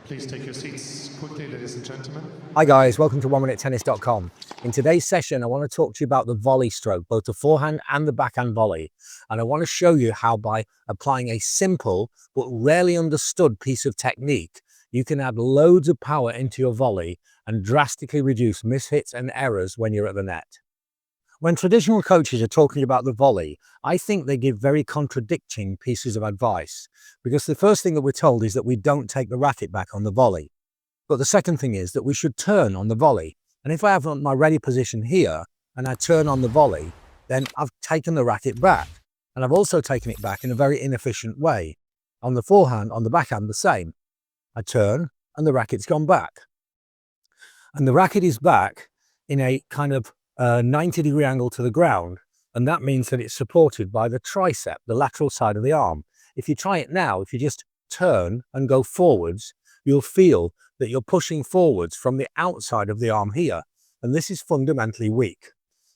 Please take your seats quickly, ladies and gentlemen. Hi guys, welcome to OneMinuteTennis.com. In today's session, I want to talk to you about the volley stroke, both the forehand and the backhand volley. And I want to show you how by applying a simple but rarely understood piece of technique, you can add loads of power into your volley and drastically reduce mishits and errors when you're at the net. When traditional coaches are talking about the volley, I think they give very contradicting pieces of advice, because the first thing that we're told is that we don't take the racket back on the volley. But the second thing is that we should turn on the volley. And if I have my ready position here and I turn on the volley, then I've taken the racket back. And I've also taken it back in a very inefficient way. On the forehand, on the backhand, the same. I turn and the racket's gone back. And the racket is back in a kind of 90-degree angle to the ground. And that means that it's supported by the tricep, the lateral side of the arm. If you try it now, if you just turn and go forwards, you'll feel that you're pushing forwards from the outside of the arm here. And this is fundamentally weak.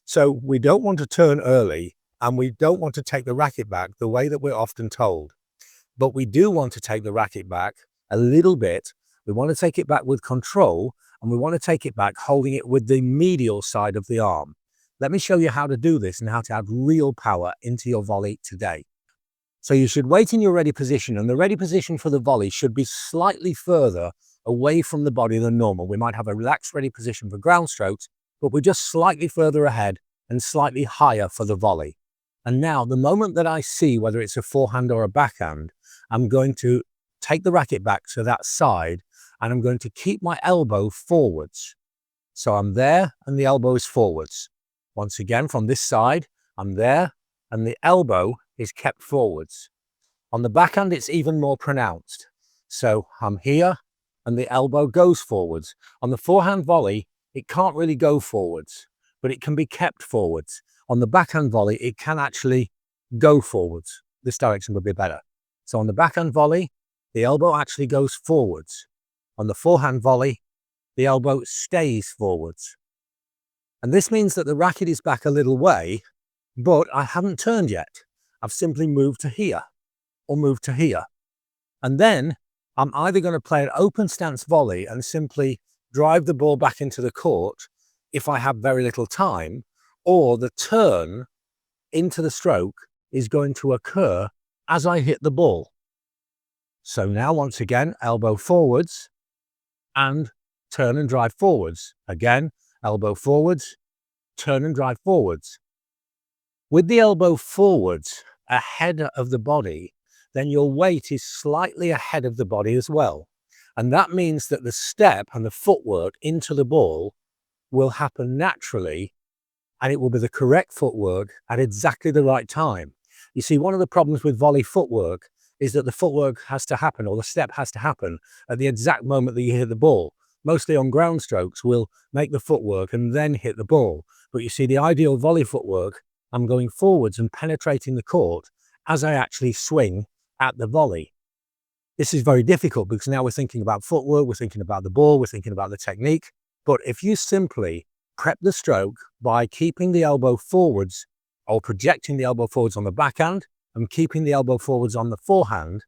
So we don't want to turn early and we don't want to take the racket back the way that we're often told. But we do want to take the racket back a little bit. We want to take it back with control and we want to take it back holding it with the medial side of the arm. Let me show you how to do this and how to add real power into your volley today. So you should wait in your ready position, and the ready position for the volley should be slightly further away from the body than normal. We might have a relaxed ready position for ground strokes, but we're just slightly further ahead and slightly higher for the volley. And now the moment that I see whether it's a forehand or a backhand, I'm going to take the racket back to that side and I'm going to keep my elbow forwards. So I'm there and the elbow is forwards. Once again, from this side, I'm there and the elbow is kept forwards. On the backhand, it's even more pronounced. So I'm here and the elbow goes forwards. On the forehand volley, it can't really go forwards, but it can be kept forwards. On the backhand volley, it can actually go forwards. This direction would be better. So on the backhand volley, the elbow actually goes forwards. On the forehand volley, the elbow stays forwards. And this means that the racket is back a little way, but I haven't turned yet. I've simply moved to here or moved to here. And then I'm either going to play an open stance volley and simply drive the ball back into the court if I have very little time, or the turn into the stroke is going to occur as I hit the ball. So now once again, elbow forwards and turn and drive forwards. Again, elbow forwards, turn and drive forwards. With the elbow forwards ahead of the body, then your weight is slightly ahead of the body as well. And that means that the step and the footwork into the ball will happen naturally, and it will be the correct footwork at exactly the right time. You see, one of the problems with volley footwork is that the footwork has to happen, or the step has to happen at the exact moment that you hit the ball. Mostly on ground strokes, we'll make the footwork and then hit the ball. But you see, the ideal volley footwork, I'm going forwards and penetrating the court as I actually swing at the volley. This is very difficult because now we're thinking about footwork, we're thinking about the ball, we're thinking about the technique. But if you simply prep the stroke by keeping the elbow forwards or projecting the elbow forwards on the backhand and keeping the elbow forwards on the forehand,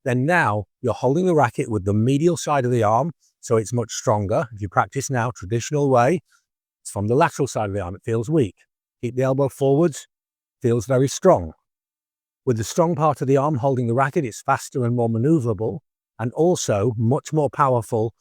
then now you're holding the racket with the medial side of the arm, so it's much stronger. If you practice now traditional way, it's from the lateral side of the arm, it feels weak. Keep the elbow forwards, feels very strong. With the strong part of the arm holding the racket, it's faster and more maneuverable, and also much more powerful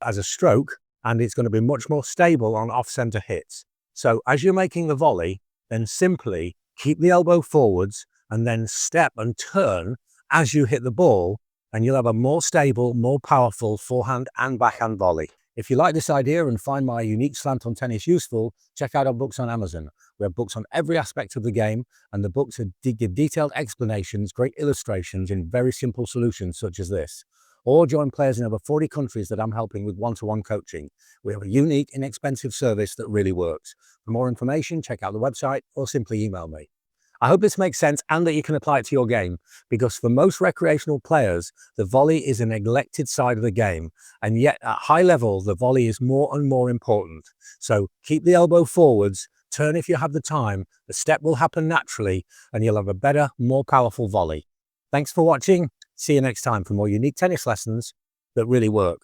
as a stroke, and it's going to be much more stable on off-center hits. So as you're making the volley, then simply keep the elbow forwards and then step and turn as you hit the ball, and you'll have a more stable, more powerful forehand and backhand volley. If you like this idea and find my unique slant on tennis useful, check out our books on Amazon. We have books on every aspect of the game, and the books give detailed explanations, great illustrations in very simple solutions such as this. Or join players in over 40 countries that I'm helping with one-to-one coaching. We have a unique, inexpensive service that really works. For more information, check out the website or simply email me. I hope this makes sense and that you can apply it to your game, because for most recreational players, the volley is a neglected side of the game, and yet at high level, the volley is more and more important. So keep the elbow forwards, turn if you have the time, the step will happen naturally, and you'll have a better, more powerful volley. Thanks for watching. See you next time for more unique tennis lessons that really work.